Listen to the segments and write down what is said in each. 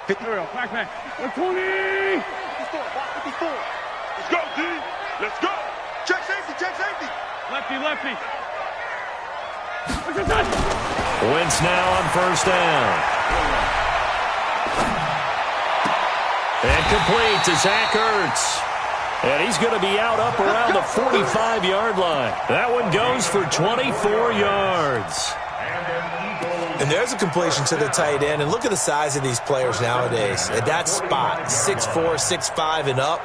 50. There we go. Back. 120. 54. 54. Let's go, D. Let's go. Check safety. Lefty. Wentz now on first down. And complete to Zach Ertz. And he's going to be out up around the 45-yard line. That one goes for 24 yards. And there's a completion to the tight end. And look at the size of these players nowadays. At that spot, 6'4", 6'5", and up.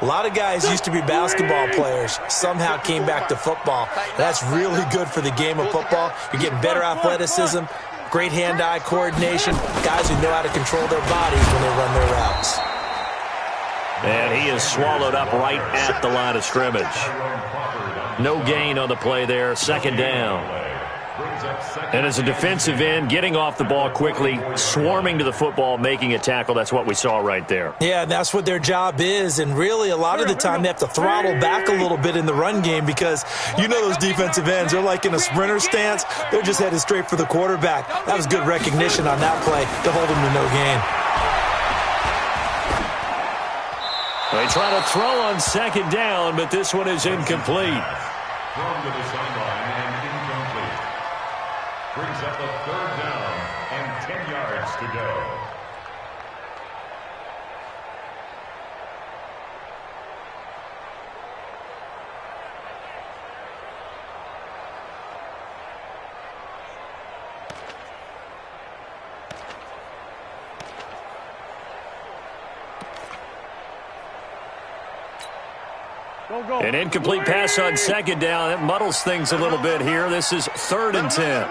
A lot of guys used to be basketball players, somehow came back to football. That's really good for the game of football. You're getting better athleticism, great hand-eye coordination, guys who know how to control their bodies when they run their routes. And he is swallowed up right at the line of scrimmage. No gain on the play there, second down. And as a defensive end, getting off the ball quickly, swarming to the football, making a tackle, that's what we saw right there. Yeah, and that's what their job is. And really, a lot of the time, they have to throttle back a little bit in the run game because you know those defensive ends, they're like in a sprinter stance. They're just headed straight for the quarterback. That was good recognition on that play to hold them to no gain. They try to throw on second down, but this one is incomplete. Thrown to the sideline and incomplete. Brings up a third down and 10 yards to go. Go. An incomplete pass on second down. It muddles things a little bit here. This is 3rd and 10.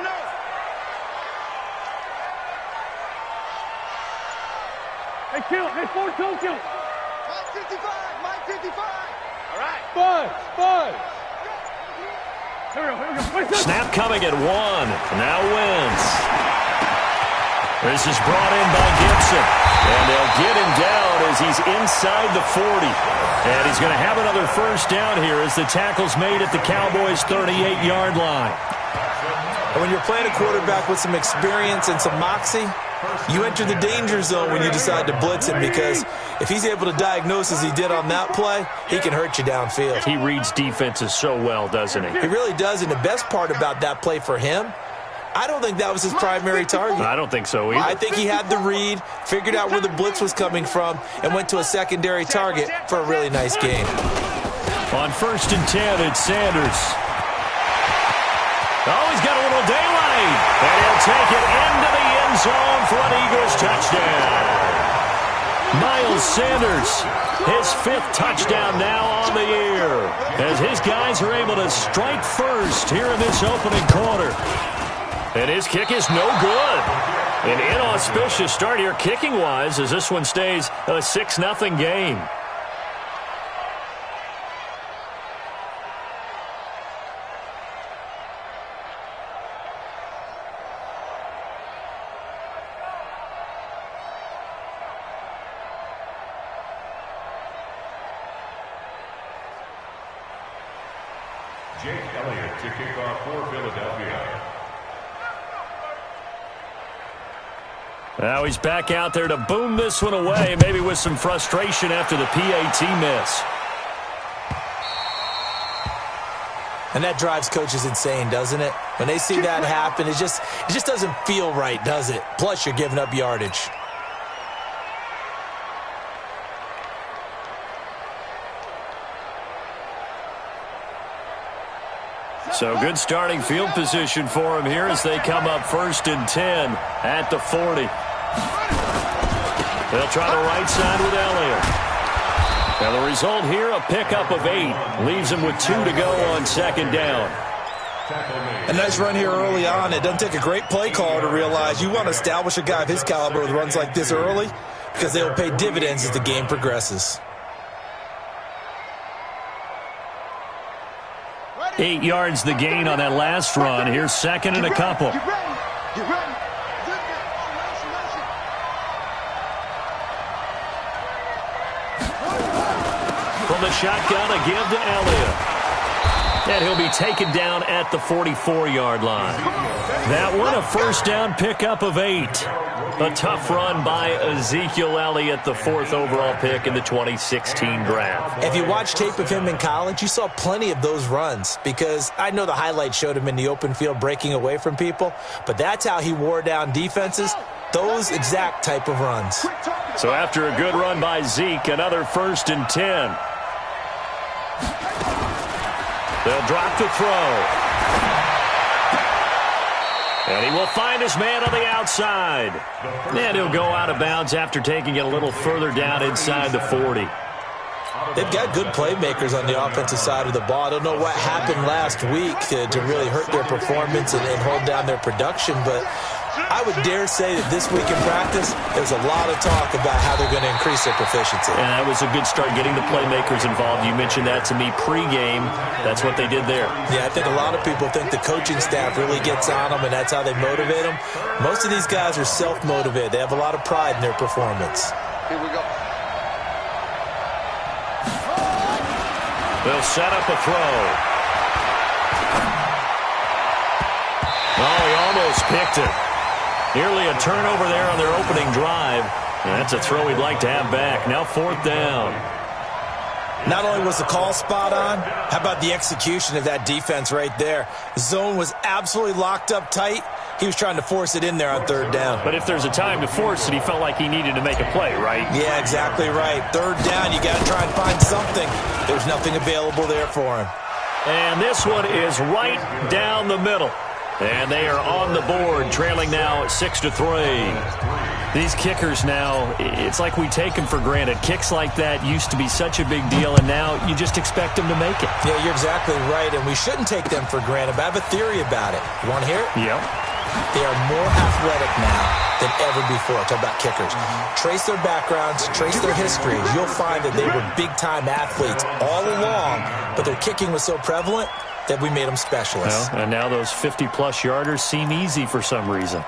Hey, kill. Hey, Ford, don't kill. Mike 55. All right. Bud. Here we go. Snap coming at 1. Now Wentz. This is brought in by Gibson. And they'll get him down as he's inside the 40. And he's going to have another first down here as the tackle's made at the Cowboys' 38-yard line. And when you're playing a quarterback with some experience and some moxie, you enter the danger zone when you decide to blitz him because if he's able to diagnose as he did on that play, he can hurt you downfield. He reads defenses so well, doesn't he? He really does, and the best part about that play for him, I don't think that was his primary target. I don't think so either. I think he had the read, figured out where the blitz was coming from, and went to a secondary target for a really nice gain. On 1st and 10, it's Sanders. Oh, he's got a little daylight. And he'll take it into the end zone for an Eagles touchdown. Miles Sanders, his 5th touchdown now on the year, as his guys are able to strike first here in this opening quarter. And his kick is no good. An inauspicious start here kicking-wise as this one stays a 6-0 game. Jake Elliott to kick off for Philadelphia. Now he's back out there to boom this one away, maybe with some frustration after the PAT miss. And that drives coaches insane, doesn't it? When they see that happen, it just doesn't feel right, does it? Plus, you're giving up yardage. So good starting field position for him here as they come up 1st and 10 at the 40. They'll try the right side with Elliott. Now the result here, a pickup of 8. Leaves him with 2 to go on second down. A nice run here early on. It doesn't take a great play caller to realize you want to establish a guy of his caliber with runs like this early because they will pay dividends as the game progresses. 8 yards the gain on that last run. Here's 2nd and a couple. Get ready. From the shotgun, a give to Elliott. And he'll be taken down at the 44-yard line. That one, a first down pickup of 8. A tough run by Ezekiel Elliott, the 4th overall pick in the 2016 draft. If you watched tape of him in college, you saw plenty of those runs, because I know the highlights showed him in the open field breaking away from people, but that's how he wore down defenses, those exact type of runs. So after a good run by Zeke, another 1st and 10. They'll drop to throw. And he will find his man on the outside. And he'll go out of bounds after taking it a little further down inside the 40. They've got good playmakers on the offensive side of the ball. I don't know what happened last week to really hurt their performance and hold down their production, but I would dare say that this week in practice, there's a lot of talk about how they're going to increase their proficiency. And that was a good start, getting the playmakers involved. You mentioned that to me pregame. That's what they did there. Yeah, I think a lot of people think the coaching staff really gets on them, and that's how they motivate them. Most of these guys are self-motivated. They have a lot of pride in their performance. Here we go. They'll set up a throw. Oh, he almost picked it. Nearly a turnover there on their opening drive. And that's a throw he'd like to have back. Now 4th down. Not only was the call spot on, how about the execution of that defense right there? Zone was absolutely locked up tight. He was trying to force it in there on 3rd down. But if there's a time to force it, he felt like he needed to make a play, right? Yeah, exactly right. 3rd down, you got to try and find something. There's nothing available there for him. And this one is right down the middle. And they are on the board, trailing now 6-3. These kickers now, it's like we take them for granted. Kicks like that used to be such a big deal, and now you just expect them to make it. Yeah, you're exactly right, and we shouldn't take them for granted, but I have a theory about it. You want to hear it? Yep. They are more athletic now than ever before. Talk about kickers. Trace their backgrounds, trace their histories. You'll find that they were big-time athletes all along, but their kicking was so prevalent that we made them specialists. Well, and now those 50-plus yarders seem easy for some reason.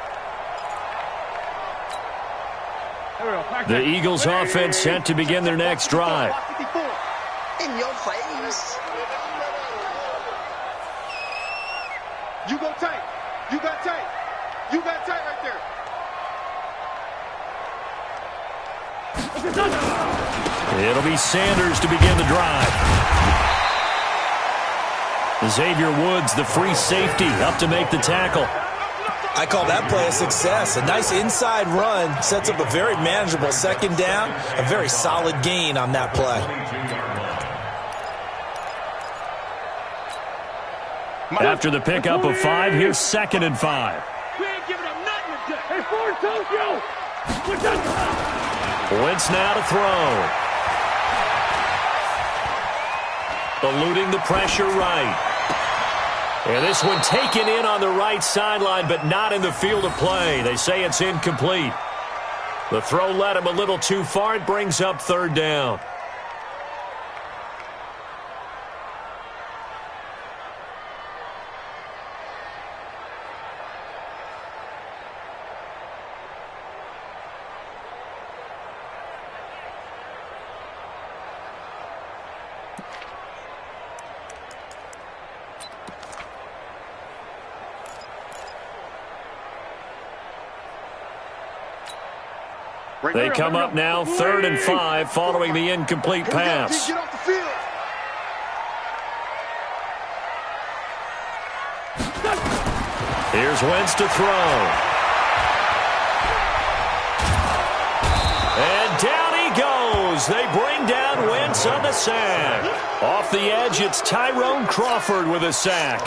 The Eagles offense set to begin their next drive. In your face. You go tight. You got tight. You got tight right there. It'll be Sanders to begin the drive. Xavier Woods, the free safety, up to make the tackle. I call that play a success. A nice inside run sets up a very manageable 2nd down, a very solid gain on that play. After the pickup of 5, here's 2nd and 5. We ain't giving up nothing today. Hey, Ford, Tokyo! Wentz now to throw. Eluding the pressure right. And this one taken in on the right sideline, but not in the field of play. They say it's incomplete. The throw led him a little too far. It brings up 3rd down. They come up now 3rd and 5 following the incomplete pass. Get off the field. Here's Wentz to throw. And down he goes. They bring down Wentz on the sack. Off the edge, it's Tyrone Crawford with a sack.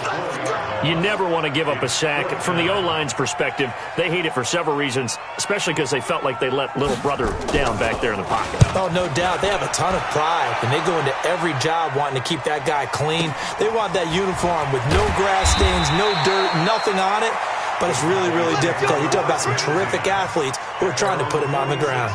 You never want to give up a sack. From the O-line's perspective, they hate it for several reasons, especially because they felt like they let little brother down back there in the pocket. Oh, no doubt. They have a ton of pride, and they go into every job wanting to keep that guy clean. They want that uniform with no grass stains, no dirt, nothing on it, but it's really, really difficult. You talk about some terrific athletes who are trying to put him on the ground.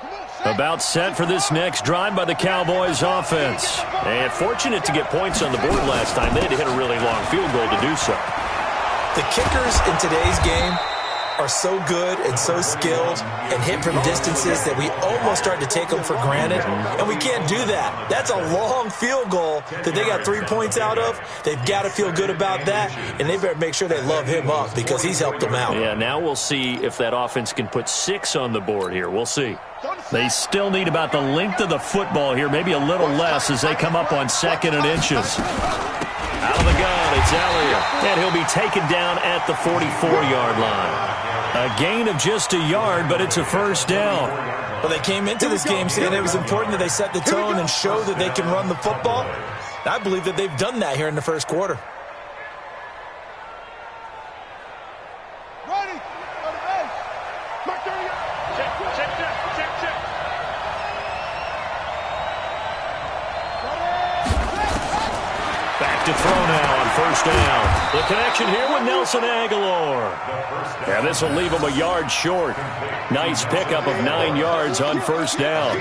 Come on, About set for this next drive by the Cowboys offense. And fortunate to get points on the board last time. They had to hit a really long field goal to do so. The kickers in today's game are so good and so skilled and hit from distances that we almost start to take them for granted, and we can't do that. That's a long field goal that they got 3 points out of. They've got to feel good about that, and they better make sure they love him up because he's helped them out. Yeah, now we'll see if that offense can put 6 on the board here. We'll see. They still need about the length of the football here, maybe a little less as they come up on 2nd and inches. Out of the gun, it's Elliott, and he'll be taken down at the 44-yard line. A gain of just a yard, but it's a first down. Well, they came into this game saying it was important that they set the tone and show that they can run the football. And I believe that they've done that here in the first quarter. Ready. Go to base. Mark 30. Check. Back to throw now on first down. The connection here with Nelson Aguilar. And this will leave him a yard short. Nice pickup of 9 yards on first down.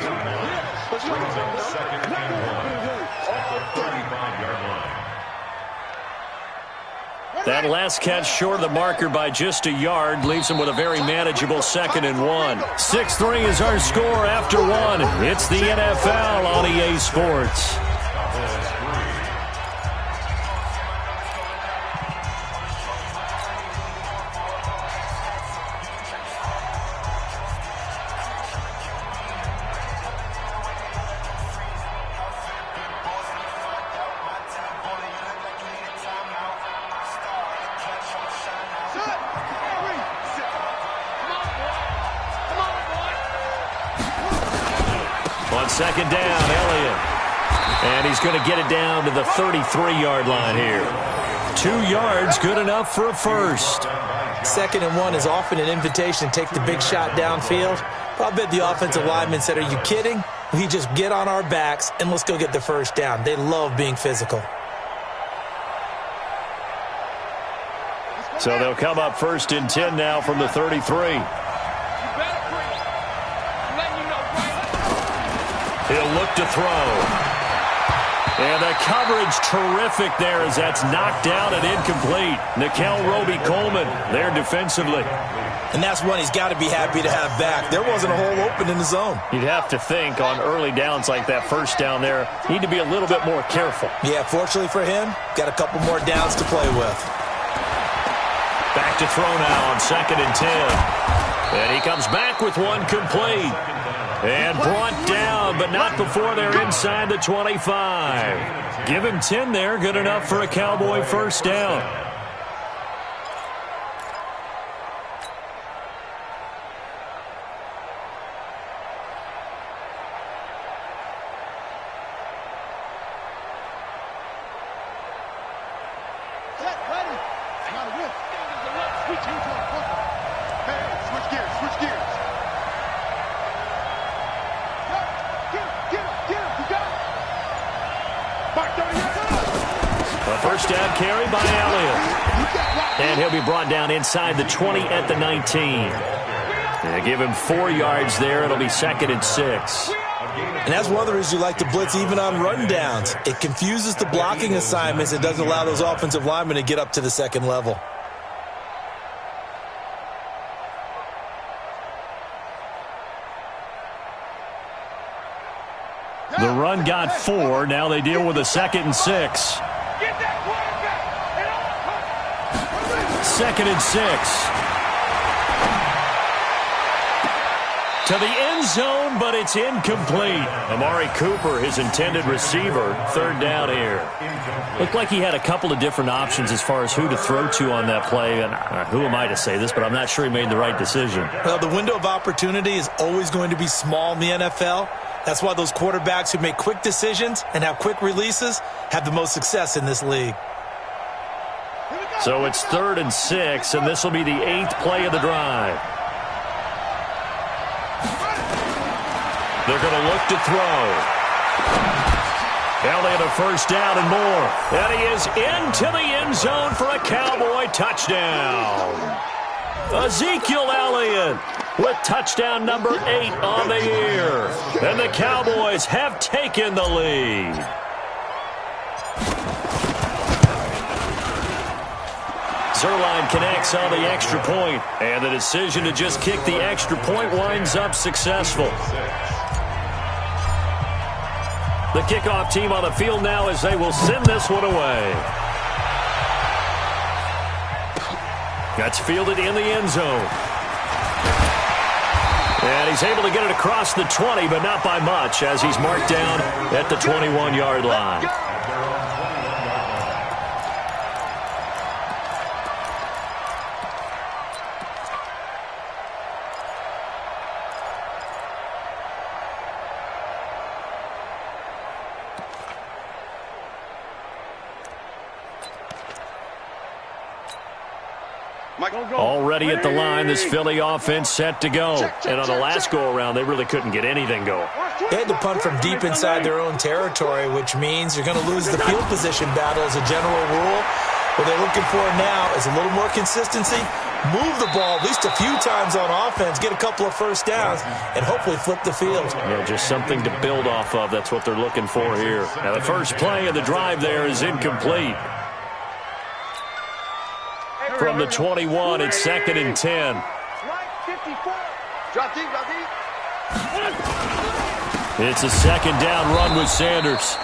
That last catch short of the marker by just a yard leaves him with a very manageable 2nd and 1. 6-3 is our score after 1. It's the NFL on EA Sports. On 2nd down, Elliott. And he's going to get it down to the 33-yard line here. 2 yards, good enough for a first. 2nd and 1 is often an invitation to take the big shot downfield. I bet the offensive lineman said, are you kidding? We just get on our backs and let's go get the first down. They love being physical. So they'll come up 1st and 10 now from the 33. He'll look to throw. And the coverage terrific there as that's knocked down and incomplete. Nickel Roby-Coleman there defensively. And that's one he's got to be happy to have back. There wasn't a hole open in the zone. You'd have to think on early downs like that first down there, need to be a little bit more careful. Yeah, fortunately for him, got a couple more downs to play with. Back to throw now on 2nd and 10. And he comes back with one complete. And brought down, but not before they're inside the 25. Give him 10 there, good enough for a Cowboy first down. First down carry by Elliott. And he'll be brought down inside the 20 at the 19. And give him 4 yards there. It'll be 2nd and 6. And that's one of the reasons you like to blitz even on run downs. It confuses the blocking assignments. It doesn't allow those offensive linemen to get up to the 2nd level. The run got 4. Now they deal with a 2nd and 6. 2nd and 6. To the end zone, but it's incomplete. Amari Cooper, his intended receiver, 3rd down here. Looked like he had a couple of different options as far as who to throw to on that play. And who am I to say this, but I'm not sure he made the right decision. Well, the window of opportunity is always going to be small in the NFL. That's why those quarterbacks who make quick decisions and have quick releases have the most success in this league. So it's 3rd and 6, and this will be the 8th play of the drive. They're going to look to throw. Elliott a first down and more. And he is into the end zone for a Cowboy touchdown. Ezekiel Elliott with touchdown number 8 on the year. And the Cowboys have taken the lead. Zerline connects on the extra point, and the decision to just kick the extra point winds up successful. The kickoff team on the field now as they will send this one away. That's fielded in the end zone. And he's able to get it across the 20, but not by much, as he's marked down at the 21-yard line. Already at the line, this Philly offense set to go. And on the last go-around, they really couldn't get anything going. They had to punt from deep inside their own territory, which means you're going to lose the field position battle as a general rule. What they're looking for now is a little more consistency, move the ball at least a few times on offense, get a couple of first downs, and hopefully flip the field. Yeah, just something to build off of. That's what they're looking for here. Now, the first play of the drive there is incomplete. From the 21, it's 2nd and 10. It's a second down run with Sanders.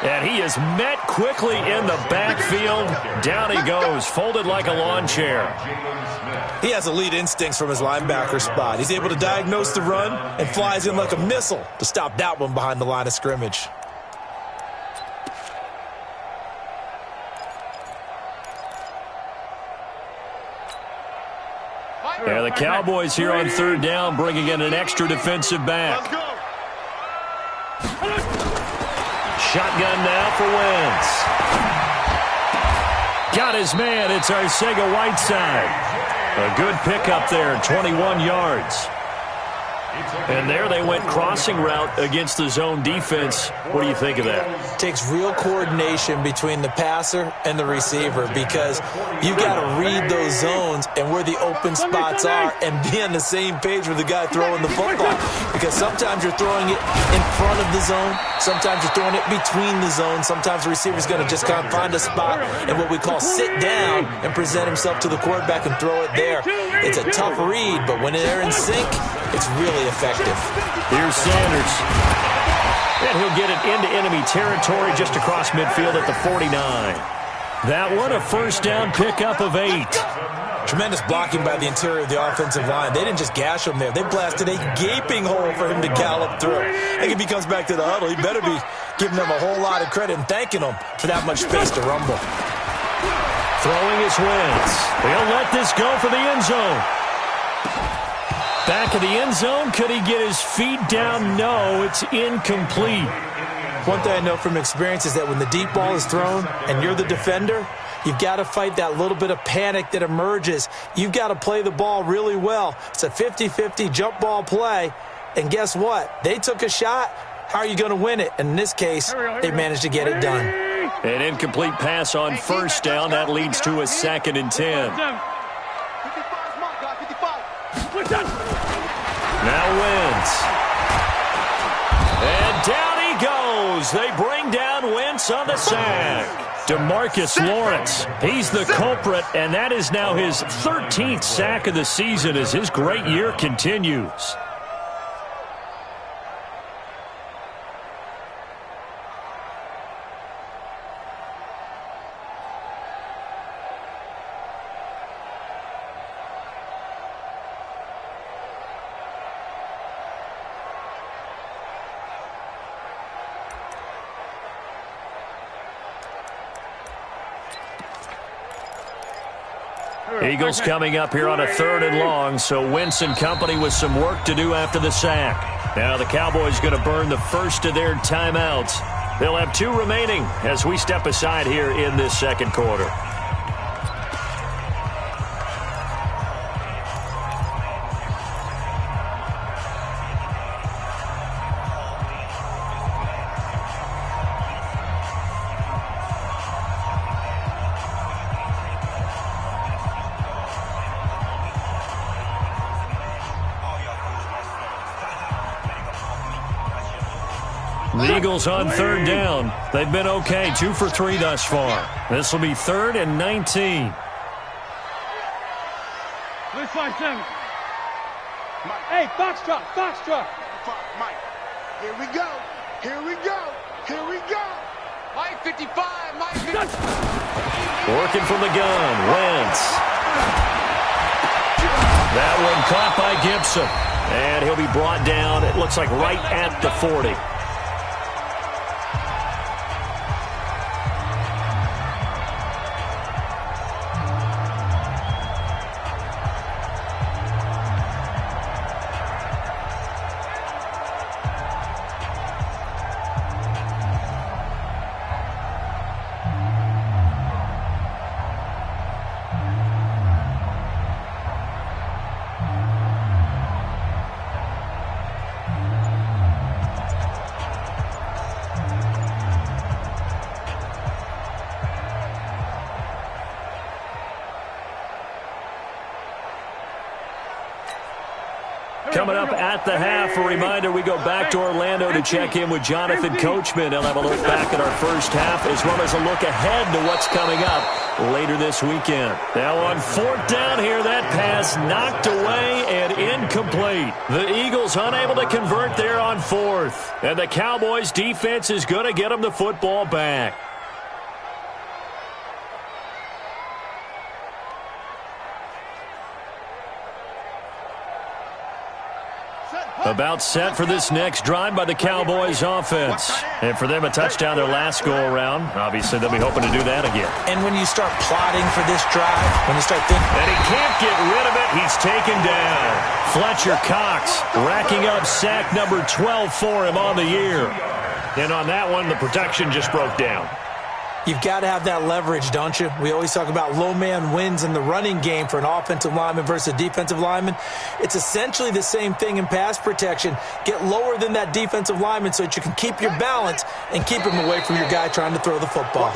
And he is met quickly in the backfield. Down he goes, folded like a lawn chair. He has elite instincts from his linebacker spot. He's able to diagnose the run and flies in like a missile to stop that one behind the line of scrimmage. Yeah, the Cowboys here on 3rd down, bringing in an extra defensive back. Shotgun now for Wentz. Got his man. It's Arcega-Whiteside. A good pickup there, 21 yards. And there they went crossing route against the zone defense. What do you think of that? Takes real coordination between the passer and the receiver, because you got to read those zones and where the open spots are and be on the same page with the guy throwing the football. Because sometimes you're throwing it in front of the zone. Sometimes you're throwing it between the zones. Sometimes the receiver's going to just kind of find a spot and what we call sit down and present himself to the quarterback and throw it there. It's a tough read, but when they're in sync, it's really effective. Here's Sanders. And he'll get it into enemy territory just across midfield at the 49. That one, a first down pickup of 8. Tremendous blocking by the interior of the offensive line. They didn't just gash him there. They blasted a gaping hole for him to gallop through. I think if he comes back to the huddle, he better be giving them a whole lot of credit and thanking them for that much space to rumble. Throwing his Wentz. He'll let this go for the end zone. Back of the end zone. Could he get his feet down? No, it's incomplete. One thing I know from experience is that when the deep ball is thrown and you're the defender, you've got to fight that little bit of panic that emerges. You've got to play the ball really well. It's a 50-50 jump ball play. And guess what? They took a shot. How are you going to win it? And in this case, they managed to get it done. An incomplete pass on first down. That leads to a 2nd and 10. Now Wentz. And down he goes. They bring down Wentz on the sack. DeMarcus Lawrence, he's the culprit, and that is now his 13th sack of the season as his great year continues. Eagles coming up here on a 3rd and long, so Wentz and company with some work to do after the sack. Now the Cowboys going to burn the first of their timeouts. They'll have 2 remaining as we step aside here in this 2nd quarter. The Eagles on third down. They've been okay, 2 for 3 thus far. This will be 3rd and 19. Let's fight 7. Hey, Foxtrot, Foxtrot. Mike, here we go. Here we go. Here we go. Mike 55, Mike 55. Working from the gun, Wentz. That one caught by Gibson. And he'll be brought down, it looks like right at the 40. Coming up at the half, a reminder, we go back to Orlando to check in with Jonathan Coachman. He'll have a look back at our first half as well as a look ahead to what's coming up later this weekend. Now on 4th down here, that pass knocked away and incomplete. The Eagles unable to convert there on 4th. And the Cowboys defense is going to get them the football back. About set for this next drive by the Cowboys offense. And for them, a touchdown their last go-around. Obviously, they'll be hoping to do that again. And when you start plotting for this drive, when you start thinking... And he can't get rid of it. He's taken down. Fletcher Cox racking up sack number 12 for him on the year. And on that one, the protection just broke down. You've got to have that leverage, don't you? We always talk about low man wins in the running game for an offensive lineman versus a defensive lineman. It's essentially the same thing in pass protection. Get lower than that defensive lineman so that you can keep your balance and keep him away from your guy trying to throw the football.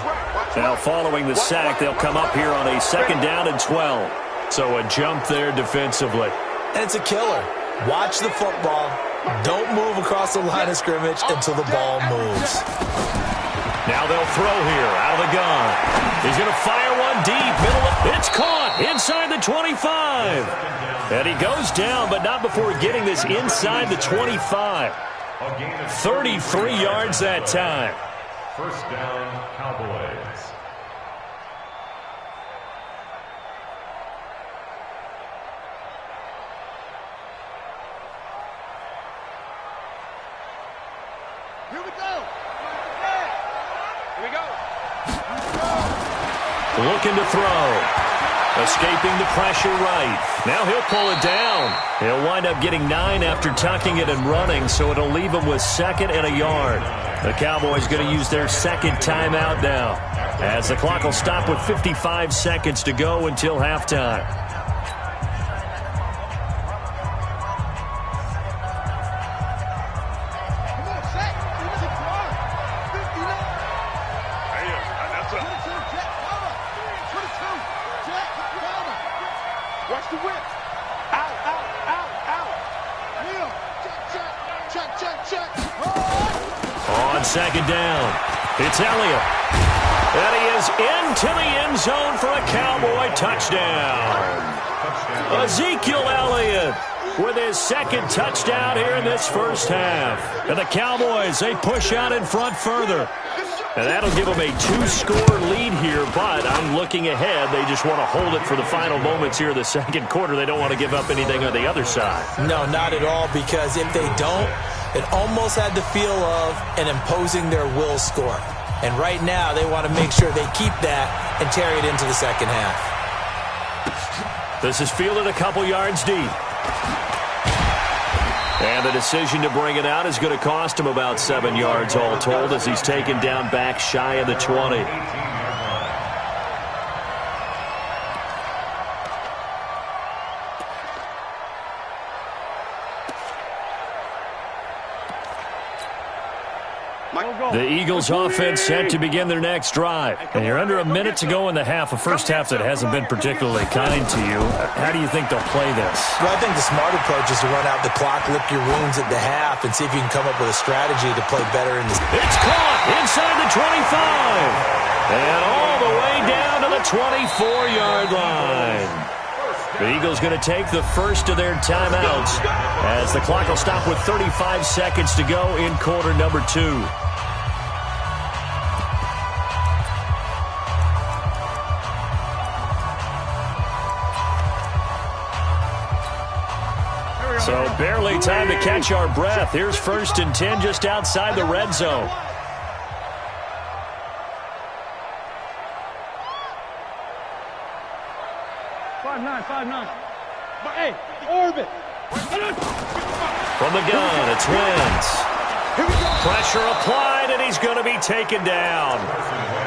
Now following the sack, they'll come up here on a 2nd down and 12. So a jump there defensively. And it's a killer. Watch the football. Don't move across the line of scrimmage until the ball moves. Now they'll throw here out of the gun. He's going to fire one deep. It's caught inside the 25. And he goes down, but not before getting this inside the 25. 33 yards that time. 1st down, Cowboys. Here we go. Here we go. Looking to throw. Escaping the pressure right. Now he'll pull it down. He'll wind up getting 9 after tucking it and running, so it'll leave him with 2nd and a yard. The Cowboys going to use their 2nd timeout now, as the clock will stop with 55 seconds to go until halftime. Watch the whip. Out, out, out, out. Neil, check. On 2nd down, it's Elliott. And he is into the end zone for a Cowboy touchdown. Ezekiel Elliott with his 2nd touchdown here in this first half. And the Cowboys, they push out in front further. And that'll give them a 2-score lead here, but I'm looking ahead. They just want to hold it for the final moments here in the 2nd quarter. They don't want to give up anything on the other side. No, not at all, because if they don't, it almost had the feel of an imposing their will score. And right now, they want to make sure they keep that and carry it into the 2nd half. This is fielded a couple yards deep. And the decision to bring it out is going to cost him about 7 yards all told, as he's taken down back shy of the 20. The Eagles offense set to begin their next drive. And you're under a minute to go in the half, a first half that hasn't been particularly kind to you. How do you think they'll play this? Well, I think the smart approach is to run out the clock, lick your wounds at the half, and see if you can come up with a strategy to play better in this. It's caught inside the 25. And all the way down to the 24-yard line. The Eagles going to take the first of their timeouts as the clock will stop with 35 seconds to go in quarter number 2. So barely time to catch our breath. Here's 1st and 10 just outside the red zone. Hey, orbit. From the gun, it's Wentz. Pressure applied, and he's going to be taken down.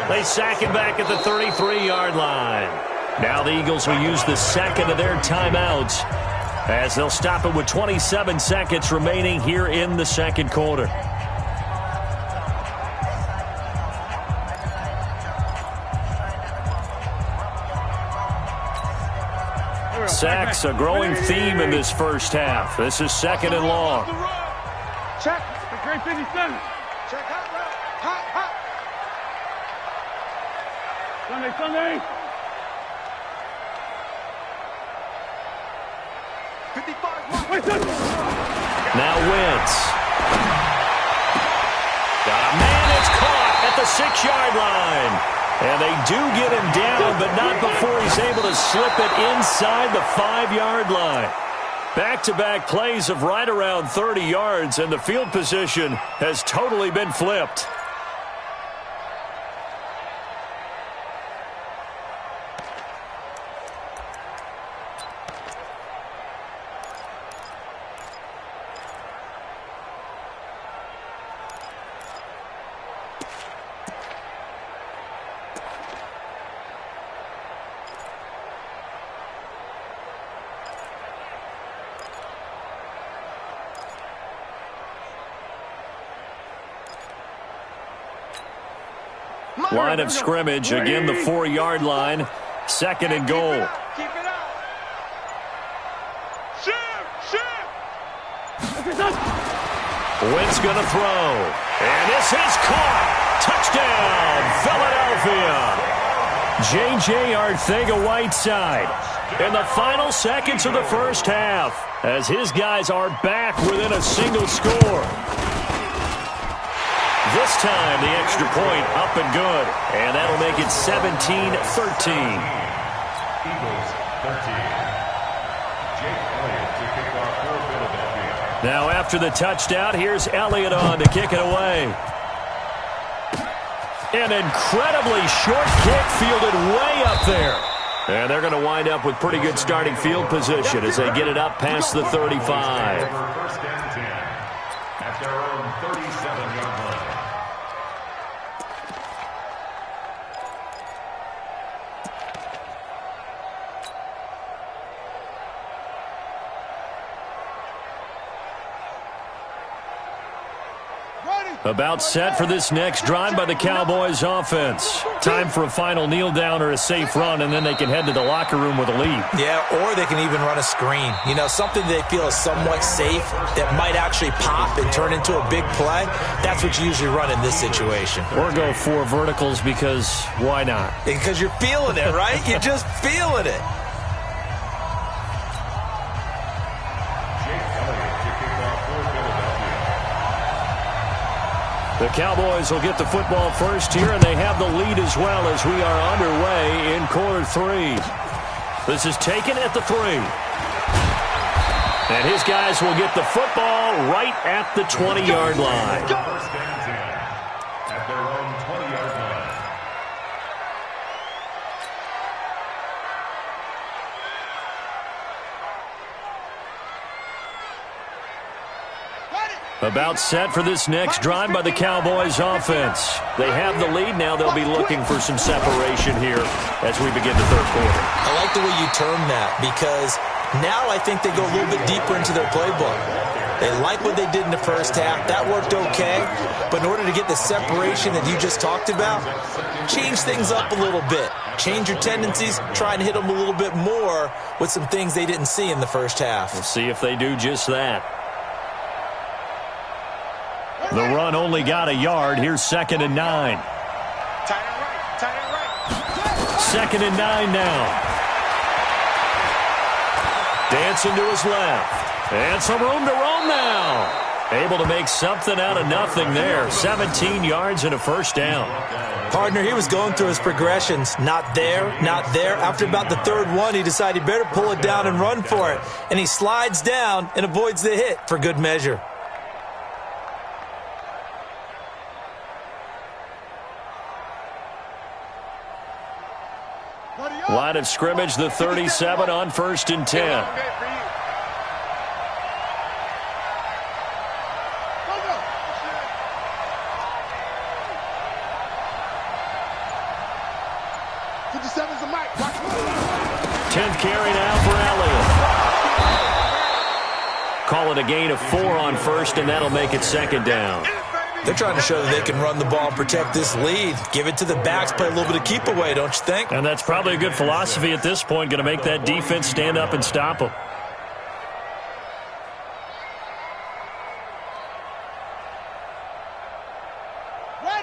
They sack him back at the 33-yard line. Now the Eagles will use the second of their timeouts as they'll stop it with 27 seconds remaining here in the second quarter. Sacks, a growing theme in this first half. This is 2nd and long. Check. The great 57. Check. Hot. Sunday. 55. Now Wentz. Got a man that's caught at the 6-yard line. And they do get him down, but not before he's able to slip it inside the 5-yard line. Back-to-back plays of right around 30 yards, and the field position has totally been flipped. Line of scrimmage, again the 4-yard line. 2nd and goal. Keep it up. Wentz gonna throw. And this is caught. Touchdown, Philadelphia. J.J. Arcega-Whiteside in the final seconds of the first half as his guys are back within a single score. This time, the extra point up and good. And that'll make it 17-13. Eagles 13. Jake Elliott to kick off for Philadelphia. Now after the touchdown, here's Elliott on to kick it away. An incredibly short kick fielded way up there. And they're going to wind up with pretty good starting field position as they get it up past the 35. First and 10 at their own 37-yard line. About set for this next drive by the Cowboys offense. Time for a final kneel down or a safe run, and then they can head to the locker room with a lead. Yeah, or they can even run a screen. You know, something they feel is somewhat safe that might actually pop and turn into a big play. That's what you usually run in this situation. Or go 4 verticals because why not? Because you're feeling it, right? You're just feeling it. The Cowboys will get the football first here, and they have the lead as well as we are underway in quarter 3. This is taken at the 3. And his guys will get the football right at the 20-yard line. First and 10 at their own 20-yard line. About set for this next drive by the Cowboys offense. They have the lead. Now they'll be looking for some separation here as we begin the third quarter. I like the way you term that because now I think they go a little bit deeper into their playbook. They like what they did in the first half. That worked okay. But in order to get the separation that you just talked about, change things up a little bit. Change your tendencies. Try and hit them a little bit more with some things they didn't see in the first half. We'll see if they do just that. The run only got a yard. Here's 2nd and 9. Tight end right. Tight end right. 2nd and 9 now. Dancing to his left. And some room to roam now. Able to make something out of nothing there. 17 yards and a first down. Partner, he was going through his progressions. Not there, not there. After about the third one, he decided he better pull it down and run for it. And he slides down and avoids the hit for good measure. Line of scrimmage, the 37 on 1st and 10. Carry now for Elliott. Call it a gain of 4 on 1st, and that'll make it 2nd down. They're trying to show that they can run the ball and protect this lead. Give it to the backs, play a little bit of keep away, don't you think? And that's probably a good philosophy at this point, going to make that defense stand up and stop them.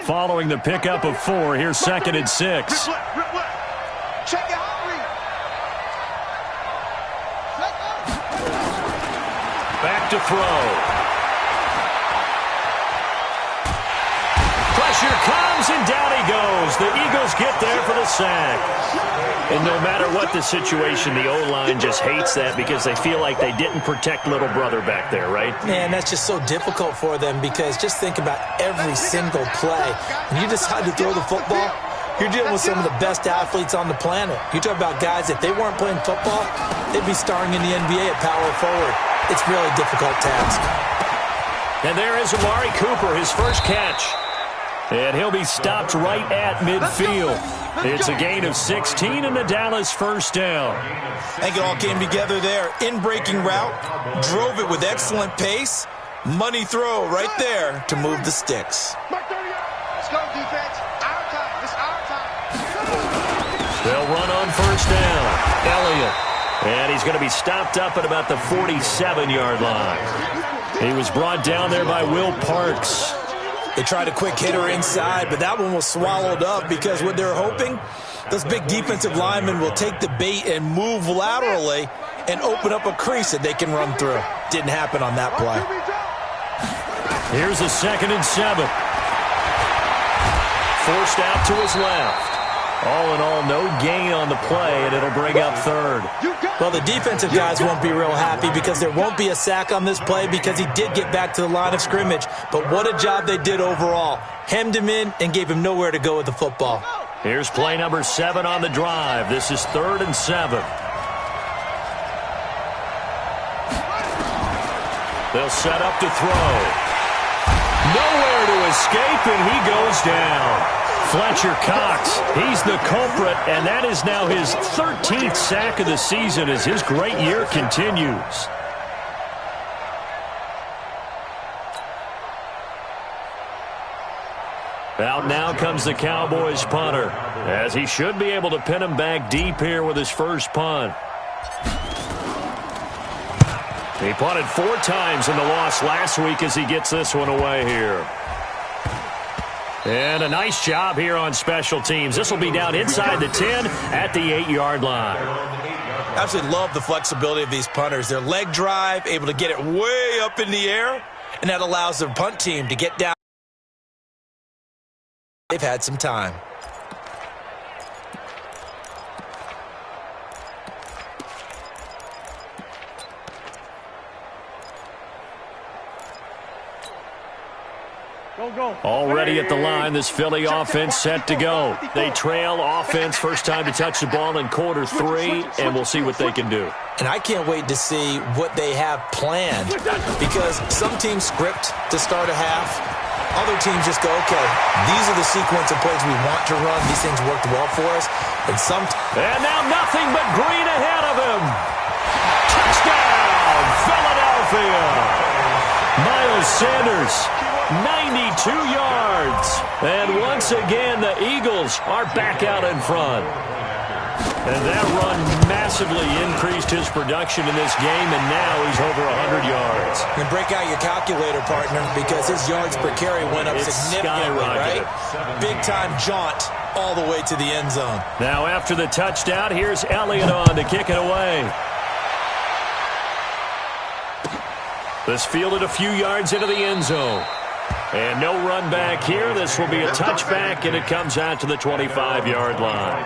Following the pickup of 4, here's 2nd and 6. Check it out. Back to throw. Pressure comes, and down he goes. The Eagles get there for the sack. And no matter what the situation, the O-line just hates that because they feel like they didn't protect little brother back there, right? Man, that's just so difficult for them because just think about every single play. When you decide to throw the football, you're dealing with some of the best athletes on the planet. You talk about guys, if they weren't playing football, they'd be starring in the NBA at power forward. It's a really difficult task. And there is Amari Cooper, his first catch. And he'll be stopped right at midfield. It's a gain of 16 and the Dallas first down. I think it all came together there. In-breaking route, drove it with excellent pace. Money throw right there to move the sticks. Let's go, defense. Our time. It's our time. They'll run on first down. Elliott. And he's going to be stopped up at about the 47-yard line. He was brought down there by Will Parks. They tried a quick hitter inside, but that one was swallowed up because what they're hoping, those big defensive linemen will take the bait and move laterally and open up a crease that they can run through. Didn't happen on that play. Here's a 2nd and 7. Forced out to his left. All in all, no gain on the play, and it'll bring up 3rd. Well, the defensive guys won't be real happy because there won't be a sack on this play because he did get back to the line of scrimmage. But what a job they did overall. Hemmed him in and gave him nowhere to go with the football. Here's play number 7 on the drive. This is 3rd and 7. They'll set up to throw. Nowhere to escape, and he goes down. Fletcher Cox, he's the culprit, and that is now his 13th sack of the season as his great year continues. Out now comes the Cowboys punter, as he should be able to pin him back deep here with his first punt. He punted 4 times in the loss last week as he gets this one away here. And a nice job here on special teams. This will be down inside the 10 at the 8-yard line. Absolutely love the flexibility of these punters. Their leg drive, able to get it way up in the air, and that allows the punt team to get down. They've had some time. Already at the line, this Philly offense set to go. They trail offense first time to touch the ball in quarter 3, and we'll see what they can do. And I can't wait to see what they have planned because some teams script to start a half. Other teams just go, okay, these are the sequence of plays we want to run. These things worked well for us. And now nothing but green ahead of him. Touchdown, Philadelphia. Miles Sanders, 92 yards. And once again, the Eagles are back out in front. And that run massively increased his production in this game, and now he's over 100 yards. And break out your calculator, partner, because his yards per carry went up significantly, right? Big-time jaunt all the way to the end zone. Now after the touchdown, here's Elliott on to kick it away. This fielded a few yards into the end zone. And no run back here. This will be a touchback, and it comes out to the 25-yard line.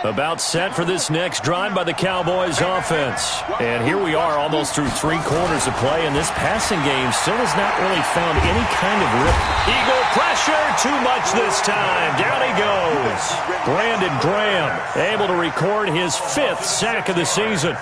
About set for this next drive by the Cowboys offense. And here we are almost through 3 quarters of play, and this passing game still has not really found any kind of rip. Eagle pressure, too much this time. Down he goes. Brandon Graham able to record his 5th sack of the season.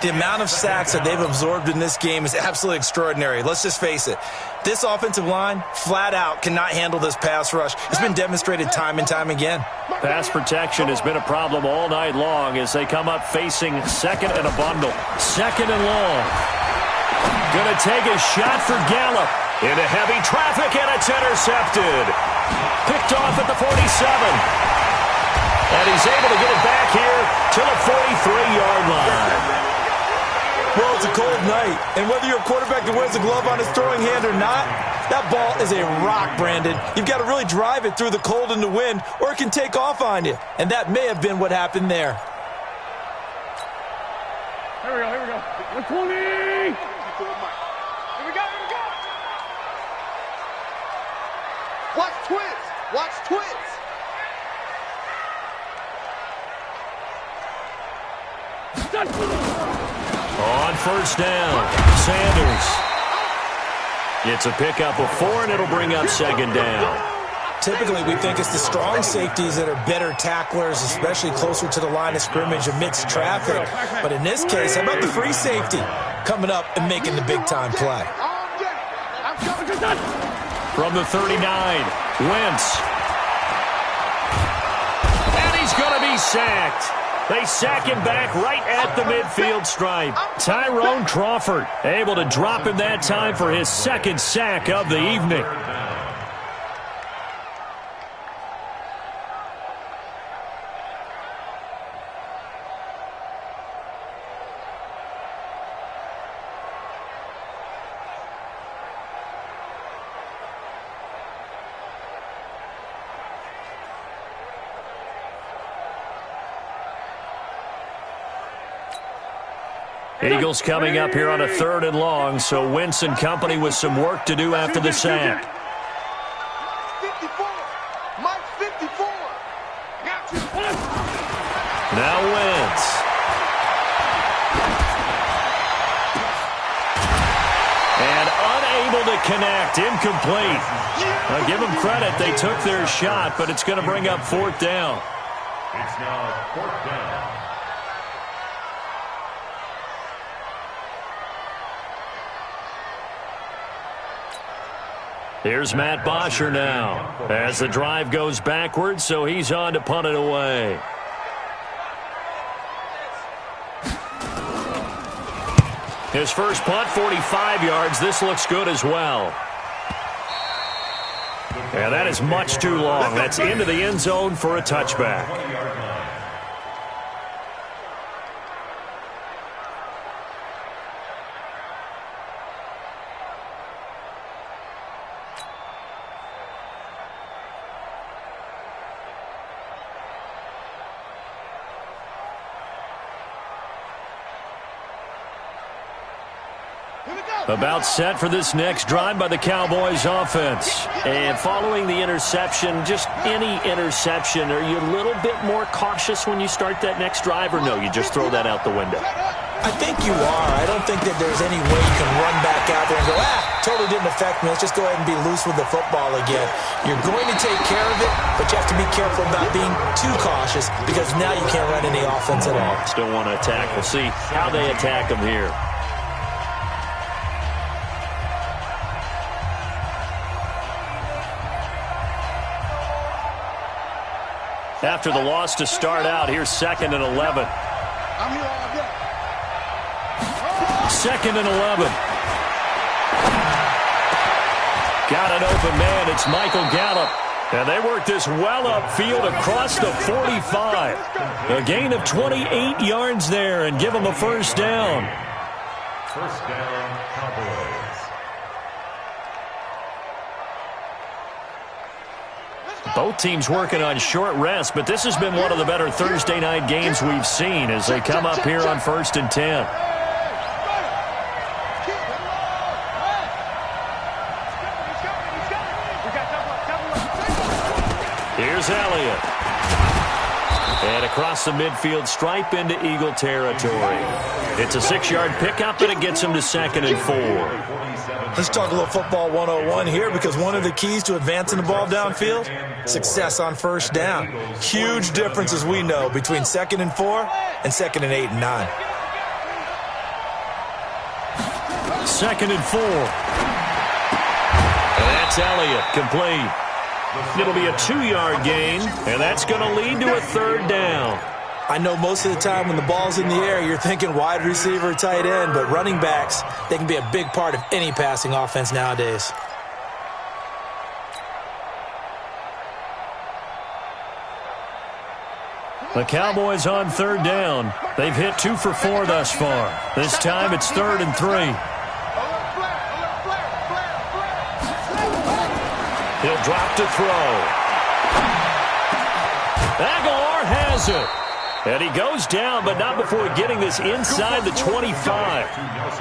The amount of sacks that they've absorbed in this game is absolutely extraordinary. Let's just face it. This offensive line, flat out, cannot handle this pass rush. It's been demonstrated time and time again. Pass protection has been a problem all night long as they come up facing second and a bundle. Second and long. Gonna take a shot for Gallup. Into heavy traffic, and it's intercepted. Picked off at the 47. And he's able to get it back here to the 43-yard line. Well, it's a cold night, and whether you're a quarterback that wears a glove on his throwing hand or not, that ball is a rock, Brandon. You've got to really drive it through the cold and the wind, or it can take off on you. And that may have been what happened there. Here we go. 120! Here we go. Watch twins. On first down, Sanders. It's a pickup of 4, and it'll bring up second down. Typically, we think it's the strong safeties that are better tacklers, especially closer to the line of scrimmage amidst traffic. But in this case, how about the free safety coming up and making the big-time play? From the 39, Wentz. And he's going to be sacked. They sack him back right at the midfield stripe. Tyrone Crawford able to drop him that time for his 2nd sack of the evening. Eagles coming up here on a 3rd and long, so Wentz and company with some work to do after the sack. 54. Mike 54. Now Wentz. And unable to connect, incomplete. Now give them credit, they took their shot, but it's going to bring up 4th down. It's now 4th down. Here's Matt Bosher now as the drive goes backwards, so he's on to punt it away. His first punt, 45 yards. This looks good as well. And that is much too long. That's into the end zone for a touchback. About set for this next drive by the Cowboys offense. And following the interception, just any interception, are you a little bit more cautious when you start that next drive, or no, you just throw that out the window? I think you are. I don't think that there's any way you can run back out there and go, totally didn't affect me. Let's just go ahead and be loose with the football again. You're going to take care of it, but you have to be careful about being too cautious because now you can't run any offense at all. Still want to attack. We'll see how they attack them here. After the loss to start out, here's 2nd and 11. I'm here all day. 2nd and 11. Got an open man. It's Michael Gallup. And they work this well upfield across the 45. A gain of 28 yards there and give them a first down. First down, Cowboys. Both teams working on short rest, but this has been one of the better Thursday night games we've seen as they come up here on 1st and 10. Here's Elliott. And across the midfield stripe into Eagle territory. It's a 6-yard pickup, and it gets him to 2nd and 4. Let's talk a little football 101 here, because one of the keys to advancing the ball downfield, success on first down. Huge difference, as we know, between 2nd and 4 and 2nd and 8 and 9. 2nd and 4. And that's Elliott, complete. It'll be a 2-yard gain, and that's going to lead to a 3rd down. I know most of the time when the ball's in the air, you're thinking wide receiver, tight end, but running backs, they can be a big part of any passing offense nowadays. The Cowboys on 3rd down. They've hit 2 for 4 thus far. This time it's 3rd and 3. He'll drop to throw. Aguilar has it. And he goes down, but not before getting this inside the 25.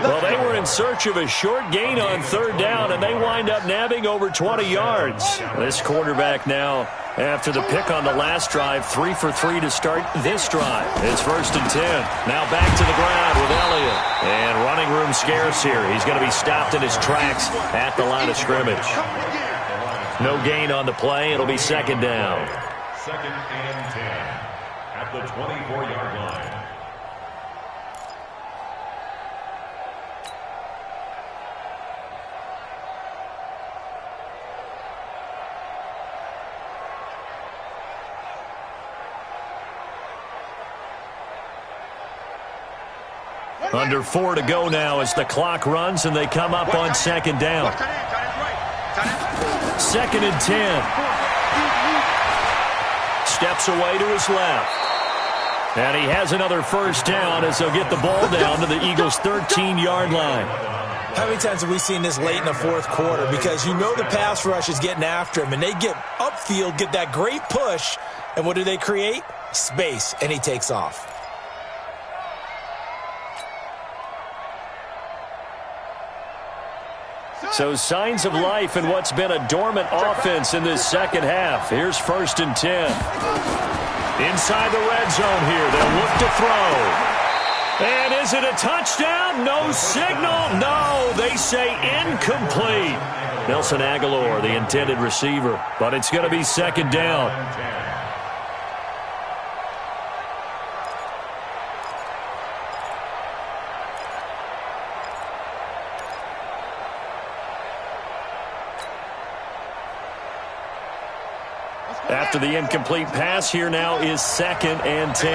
Well, they were in search of a short gain on 3rd down, and they wind up nabbing over 20 yards. This quarterback now, after the pick on the last drive, 3 for 3 to start this drive. It's 1st and 10. Now back to the ground with Elliott. And running room scarce here. He's going to be stopped in his tracks at the line of scrimmage. No gain on the play. It'll be 2nd down. 2nd and 10 at the 24-yard line. Under 4 to go now as the clock runs and they come up on 2nd down. 2nd and 10. Steps away to his left. And he has another first down as they'll get the ball down to the Eagles' 13-yard line. How many times have we seen this late in the 4th quarter? Because you know the pass rush is getting after him, and they get upfield, get that great push, and what do they create? Space, and he takes off. So signs of life in what's been a dormant offense in this second half. Here's 1st and 10. Inside the red zone here. They'll look to throw. And is it a touchdown? No signal. No, they say incomplete. Nelson Aguilar, the intended receiver. But it's going to be 2nd down. After the incomplete pass, here now is 2nd and 10.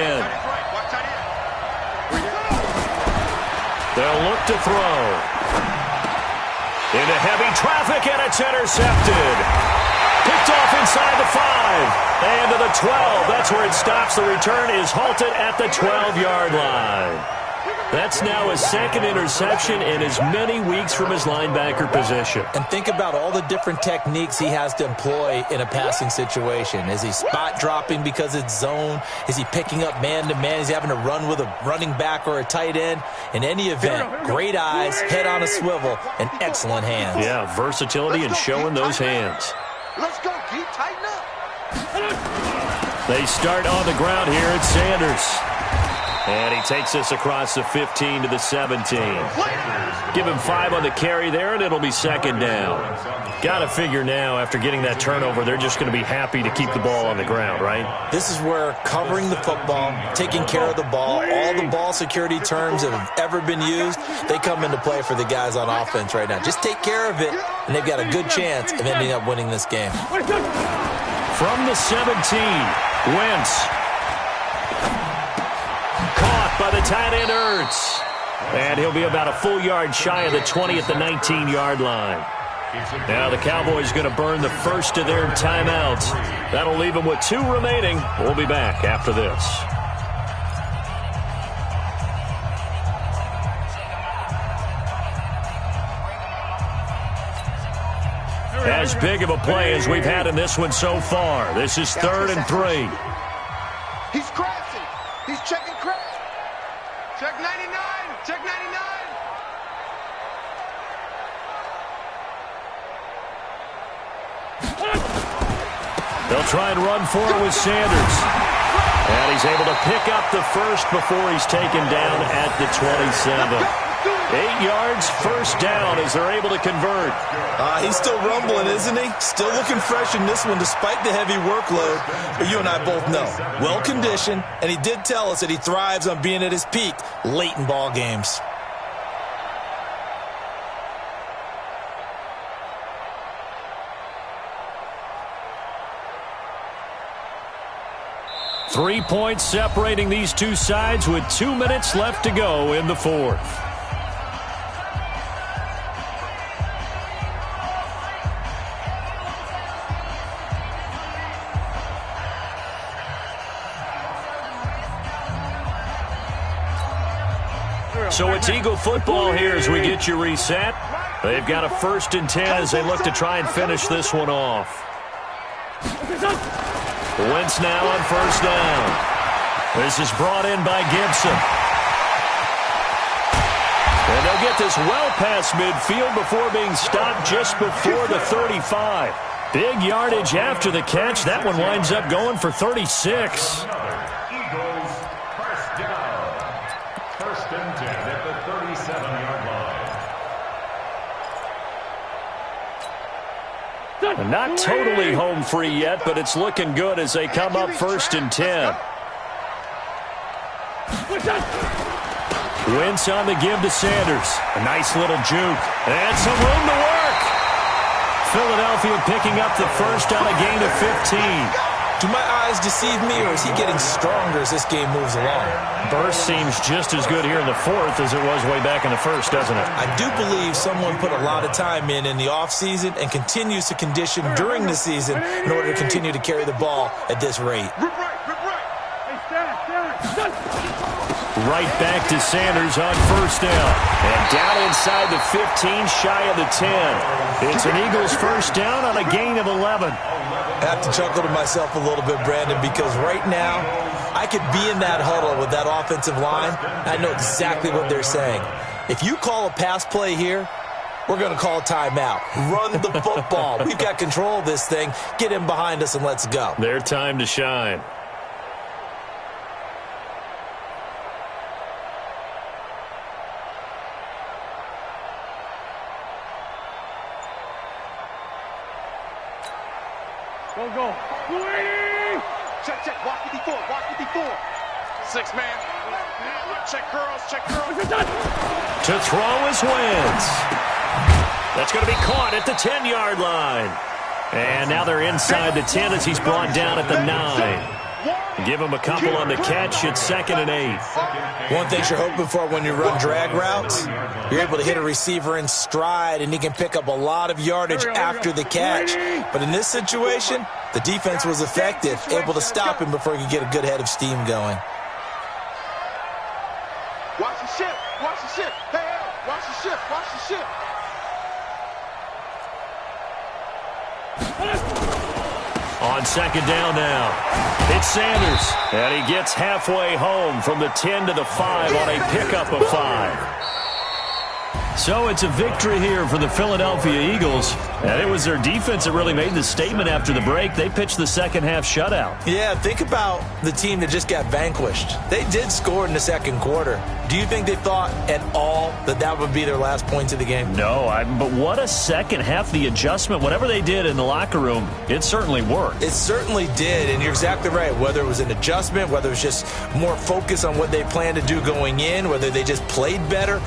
They'll look to throw. Into heavy traffic, and it's intercepted. Picked off inside the 5. And to the 12. That's where it stops. The return is halted at the 12-yard line. That's now his 2nd interception in as many weeks from his linebacker position. And think about all the different techniques he has to employ in a passing situation. Is he spot dropping because it's zone? Is he picking up man-to-man? Is he having to run with a running back or a tight end? In any event, great eyes, head on a swivel, and excellent hands. Yeah, versatility and showing those hands. Let's go, Keith. Tighten up. They start on the ground here at Sanders. And he takes this across the 15 to the 17. Give him 5 on the carry there, and it'll be 2nd down. Got to figure now, after getting that turnover, they're just going to be happy to keep the ball on the ground, right? This is where covering the football, taking care of the ball, all the ball security terms that have ever been used, they come into play for the guys on offense right now. Just take care of it, and they've got a good chance of ending up winning this game. From the 17, Wentz. Caught by the tight end, Ertz. And he'll be about a full yard shy of the 20 at the 19-yard line. Now the Cowboys going to burn the first of their timeouts. That'll leave them with 2 remaining. We'll be back after this. As big of a play as we've had in this one so far. This is 3rd and 3. He's crashing. He's checking crash. Check 99. Check 99. They'll try and run for it with Sanders. And he's able to pick up the first before he's taken down at the 27. 8 yards, first down as they're able to convert. He's still rumbling, isn't he? Still looking fresh in this one despite the heavy workload. But you and I both know, well-conditioned, and he did tell us that he thrives on being at his peak late in ball games. Three points separating these two sides with 2 minutes left to go in the fourth. So it's Eagle football here as we get you reset. They've got a 1st and 10 as they look to try and finish this one off. Wentz now on 1st down. This is brought in by Gibson. And they'll get this well past midfield before being stopped just before the 35. Big yardage after the catch. That one winds up going for 36. Not totally home free yet, but it's looking good as they come up 1st and 10. Wentz on the give to Sanders. A nice little juke. And some room to work. Philadelphia picking up the first on a gain of 15. Do my eyes deceive me, or is he getting stronger as this game moves along? Burst seems just as good here in the fourth as it was way back in the first, doesn't it? I do believe someone put a lot of time in the offseason and continues to condition during the season in order to continue to carry the ball at this rate. Right back to Sanders on 1st down. And down inside the 15, shy of the 10. It's an Eagles 1st down on a gain of 11. I have to chuckle to myself a little bit, Brandon, because right now I could be in that huddle with that offensive line. I know exactly what they're saying. If you call a pass play here, we're going to call a timeout. Run the football. We've got control of this thing. Get him behind us and let's go. Their time to shine. Go. 280! Check. Watch 54. Watch 54. 6 man. Check girls. To throw is Wentz. That's going to be caught at the 10-yard line. And now they're inside the 10 as he's brought down at the 9. Give him a couple on the catch. It's 2nd and 8. One thing you're hoping for when you run drag routes, you're able to hit a receiver in stride, and he can pick up a lot of yardage after the catch. But in this situation, the defense was effective, able to stop him before he could get a good head of steam going. Watch the shift. Hey, watch the shift. On 2nd down now, it's Sanders, and he gets halfway home from the 10 to the 5 on a pickup of 5. So it's a victory here for the Philadelphia Eagles, and it was their defense that really made the statement after the break. They pitched the second half shutout. Yeah, think about the team that just got vanquished. They did score in the second quarter. Do you think they thought at all that that would be their last points of the game? No, but what a second half. The adjustment, whatever they did in the locker room, it certainly worked. It certainly did, and you're exactly right. Whether it was an adjustment, whether it was just more focus on what they planned to do going in, whether they just played better,